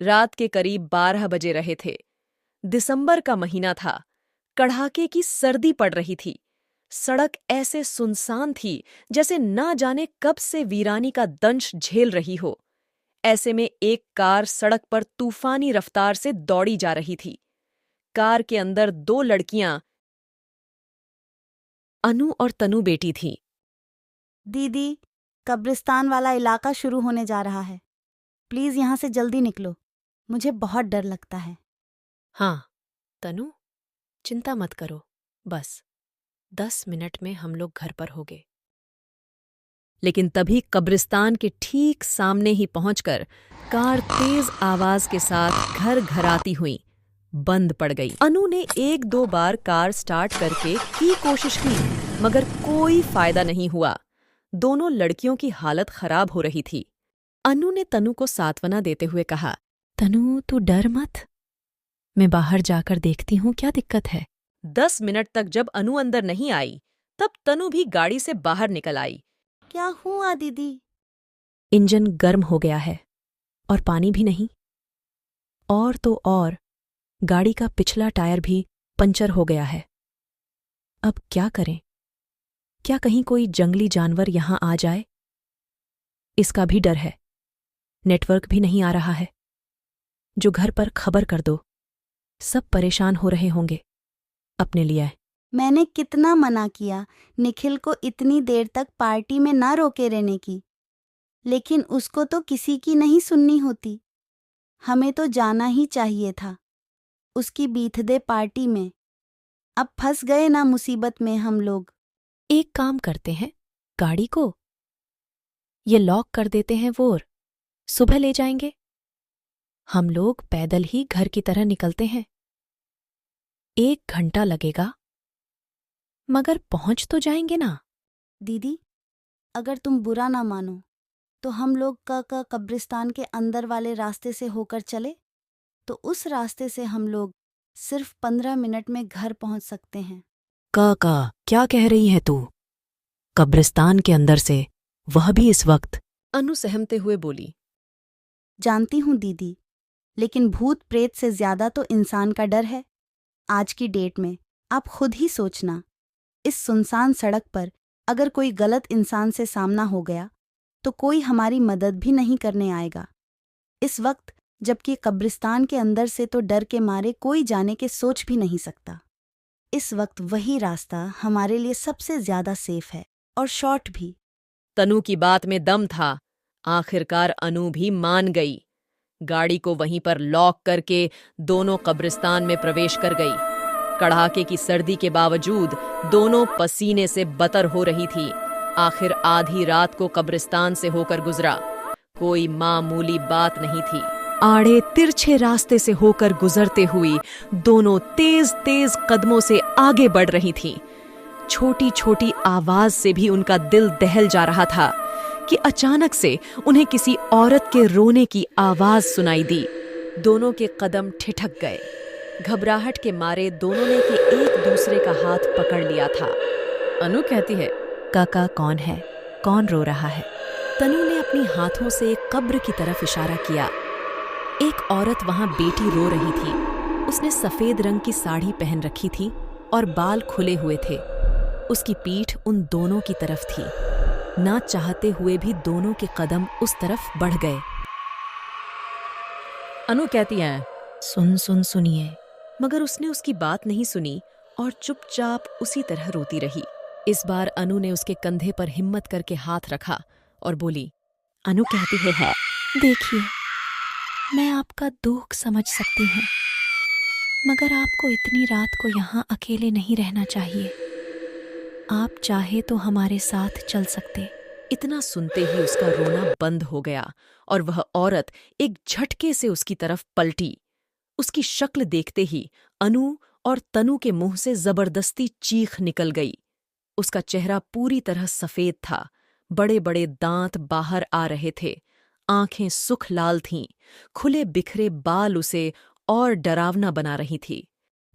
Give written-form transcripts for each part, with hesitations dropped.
रात के करीब 12 बजे रहे थे। दिसंबर का महीना था। कड़ाके की सर्दी पड़ रही थी। सड़क ऐसे सुनसान थी जैसे ना जाने कब से वीरानी का दंश झेल रही हो। ऐसे में एक कार सड़क पर तूफानी रफ्तार से दौड़ी जा रही थी। कार के अंदर 2 लड़कियां अनु और तनु बेटी थीं। दीदी, कब्रिस्तान वाला इलाका शुरू होने जा रहा है। प्लीज यहाँ से जल्दी निकलो। मुझे बहुत डर लगता है। हाँ तनु, चिंता मत करो, बस 10 मिनट में हम लोग घर पर होंगे। लेकिन तभी कब्रिस्तान के ठीक सामने ही पहुंचकर कार तेज आवाज के साथ घर घराती हुई बंद पड़ गई। अनु ने 1-2 बार कार स्टार्ट करके की कोशिश की, मगर कोई फायदा नहीं हुआ। दोनों लड़कियों की हालत खराब हो रही थी। अनु ने तनु को सांत्वना देते हुए कहा, तनु तू डर मत, मैं बाहर जाकर देखती हूँ क्या दिक्कत है। 10 मिनट तक जब अनु अंदर नहीं आई, तब तनु भी गाड़ी से बाहर निकल आई। क्या हुआ दीदी? इंजन गर्म हो गया है और पानी भी नहीं। और तो और गाड़ी का पिछला टायर भी पंचर हो गया है। अब क्या करें? क्या कहीं कोई जंगली जानवर यहां आ जाए? इसका भी डर है। नेटवर्क भी नहीं आ रहा है। जो घर पर खबर कर दो, सब परेशान हो रहे होंगे अपने लिए। मैंने कितना मना किया निखिल को इतनी देर तक पार्टी में ना रोके रहने की, लेकिन उसको तो किसी की नहीं सुननी होती। हमें तो जाना ही चाहिए था उसकी बर्थडे पार्टी में। अब फंस गए ना मुसीबत में हम लोग। एक काम करते हैं, गाड़ी को ये लॉक कर देते हैं और सुबह ले जाएंगे। हम लोग पैदल ही घर की तरह निकलते हैं। 1 घंटा लगेगा, मगर पहुंच तो जाएंगे ना। दीदी, अगर तुम बुरा ना मानो तो हम लोग का कब्रिस्तान के अंदर वाले रास्ते से होकर चले तो उस रास्ते से हम लोग सिर्फ 15 मिनट में घर पहुंच सकते हैं। काका, क्या कह रही है तू? कब्रिस्तान के अंदर से, वह भी इस वक्त? अनु सहमते हुए बोली। जानती हूँ दीदी, लेकिन भूत प्रेत से ज्यादा तो इंसान का डर है। आज की डेट में आप खुद ही सोचना, इस सुनसान सड़क पर अगर कोई गलत इंसान से सामना हो गया तो कोई हमारी मदद भी नहीं करने आएगा। इस वक्त जबकि कब्रिस्तान के अंदर से तो डर के मारे कोई जाने के सोच भी नहीं सकता। इस वक्त वही रास्ता हमारे लिए सबसे ज्यादा सेफ है और शॉर्ट भी। तनु की बात में दम था। आखिरकार अनु भी मान गई। गाड़ी को वहीं पर लॉक करके दोनों कब्रिस्तान में प्रवेश कर गई। कड़ाके की सर्दी के बावजूद दोनों पसीने से बतर हो रही थी। आखिर आधी रात को कब्रिस्तान से होकर गुजरा, कोई मामूली बात नहीं थी। आड़े तिरछे रास्ते से होकर गुजरते हुए दोनों तेज तेज कदमों से आगे बढ़ रही थीं। छोटी छोटी आवाज से भी उनका दिल दहल जा रहा था कि अचानक से उन्हें किसी औरत के रोने की आवाज सुनाई दी। दोनों के कदम ठिठक गए। घबराहट के मारे दोनों ने कि एक दूसरे का हाथ पकड़ लिया था। अनु कहती है, काका कौन है? कौन रो रहा है? तनु ने अपनी हाथों से एक कब्र की तरफ इशारा किया। एक औरत वहां बेटी रो रही थी। उसने सफेद रंग की साड़ी पहन रखी थी और बाल खुले हुए थे। उसकी पीठ उन दोनों की तरफ थी। ना चाहते हुए भी दोनों के कदम उस तरफ बढ़ गए। अनु कहती है, सुनिए। मगर उसने उसकी बात नहीं सुनी और चुपचाप उसी तरह रोती रही। इस बार अनु ने उसके कंधे पर हिम्मत करके हाथ रखा और बोली, अनु कहती है, देखिए, मैं आपका दुख समझ सकती हूँ, मगर आपको इतनी रात को यहाँ अकेले नहीं रहना चाहिए। आप चाहे तो हमारे साथ चल सकते। इतना सुनते ही उसका रोना बंद हो गया और वह औरत एक झटके से उसकी तरफ पलटी। उसकी शक्ल देखते ही अनु और तनु के मुंह से जबरदस्ती चीख निकल गई। उसका चेहरा पूरी तरह सफेद था। बड़े बड़े दांत बाहर आ रहे थे। आंखें सुख लाल थीं। खुले बिखरे बाल उसे और डरावना बना रही थी।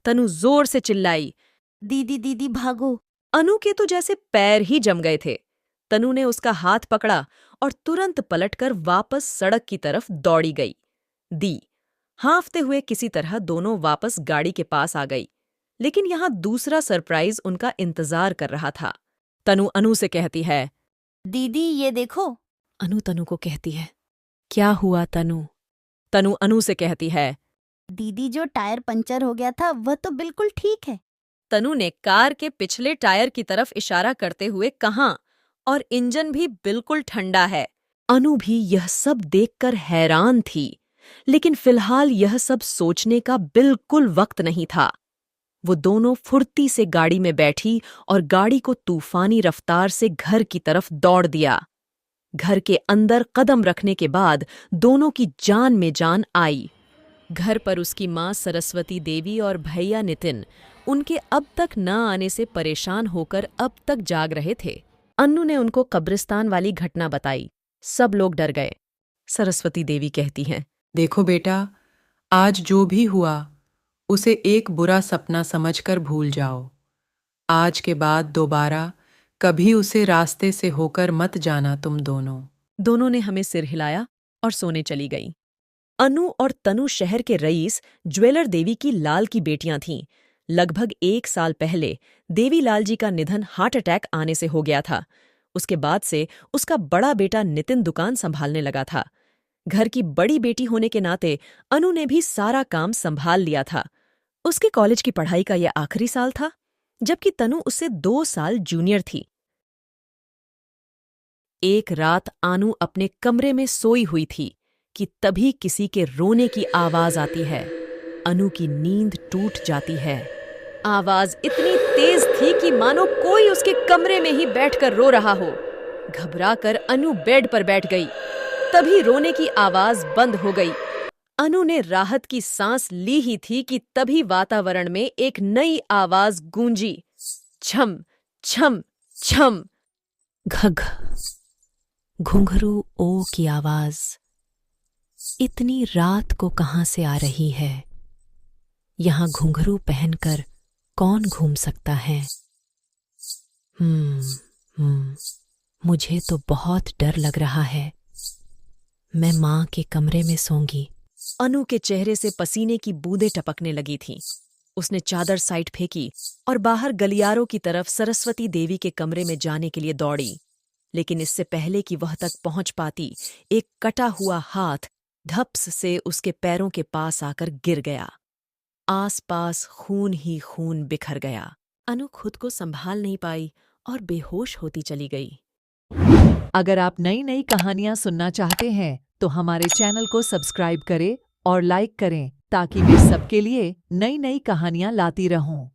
तनु जोर से चिल्लाई, दीदी दीदी भागो। अनु के तो जैसे पैर ही जम गए थे। तनु ने उसका हाथ पकड़ा और तुरंत पलटकर वापस सड़क की तरफ दौड़ी गई। दी हाँफते हुए किसी तरह दोनों वापस गाड़ी के पास आ गई, लेकिन यहाँ दूसरा सरप्राइज उनका इंतजार कर रहा था। तनु अनु से कहती है, दीदी ये देखो। अनु तनु को कहती है, क्या हुआ तनु? तनु अनु से कहती है, दीदी जो टायर पंचर हो गया था वह तो बिल्कुल ठीक है। तनु ने कार के पिछले टायर की तरफ इशारा करते हुए कहा, और इंजन भी बिल्कुल ठंडा है। अनु भी यह सब देखकर हैरान थी, लेकिन फिलहाल यह सब सोचने का बिल्कुल वक्त नहीं था। वो दोनों फुर्ती से गाड़ी में बैठी और गाड़ी को तूफानी रफ्तार से घर की तरफ दौड़ दिया। घर के अंदर कदम रखने के बाद दोनों की जान में जान आई। घर पर उसकी माँ सरस्वती देवी और भैया नितिन उनके अब तक न आने से परेशान होकर अब तक जाग रहे थे। अन्नू ने उनको कब्रिस्तान वाली घटना बताई। सब लोग डर गए। सरस्वती देवी कहती हैं, देखो बेटा, आज जो भी हुआ उसे एक बुरा सपना समझकर भूल जाओ। आज के बाद दोबारा कभी उसे रास्ते से होकर मत जाना तुम दोनों। दोनों ने हमें सिर हिलाया और सोने चली गई। अनु और तनु शहर के रईस ज्वेलर देवी की लाल की बेटियां थीं। लगभग 1 साल पहले देवीलाल जी का निधन हार्ट अटैक आने से हो गया था। उसके बाद से उसका बड़ा बेटा नितिन दुकान संभालने लगा था। घर की बड़ी बेटी होने के नाते अनु ने भी सारा काम संभाल लिया था। उसके कॉलेज की पढ़ाई का यह आखिरी साल था, जबकि तनु उससे 2 साल जूनियर थी। एक रात आनू अपने कमरे में सोई हुई थी कि तभी किसी के रोने की आवाज आती है। अनु की नींद टूट जाती है। आवाज इतनी तेज थी कि मानो कोई उसके कमरे में ही बैठकर रो रहा हो। घबराकर अनु बेड पर बैठ गई। तभी रोने की आवाज बंद हो गई। अनु ने राहत की सांस ली ही थी कि तभी वातावरण में एक नई आवाज गूंजी। छम छम छम। घघ। घुंघरू ओ की आवाज इतनी रात को कहां से आ रही है? यहां घुंघरू पहनकर कौन घूम सकता है? मुझे तो बहुत डर लग रहा है। मैं मां के कमरे में सोऊंगी। अनु के चेहरे से पसीने की बूंदें टपकने लगी थीं। उसने चादर साइड फेंकी और बाहर गलियारों की तरफ सरस्वती देवी के कमरे में जाने के लिए दौड़ी। लेकिन इससे पहले कि वह तक पहुंच पाती, एक कटा हुआ हाथ धप्स से उसके पैरों के पास आकर गिर गया। आसपास खून ही खून बिखर गया। अनु खुद को संभाल नहीं पाई और बेहोश होती चली गई। अगर आप नई नई कहानियां सुनना चाहते हैं तो हमारे चैनल को सब्सक्राइब करें और लाइक करें ताकि मैं सबके लिए नई नई कहानियां लाती रहूं।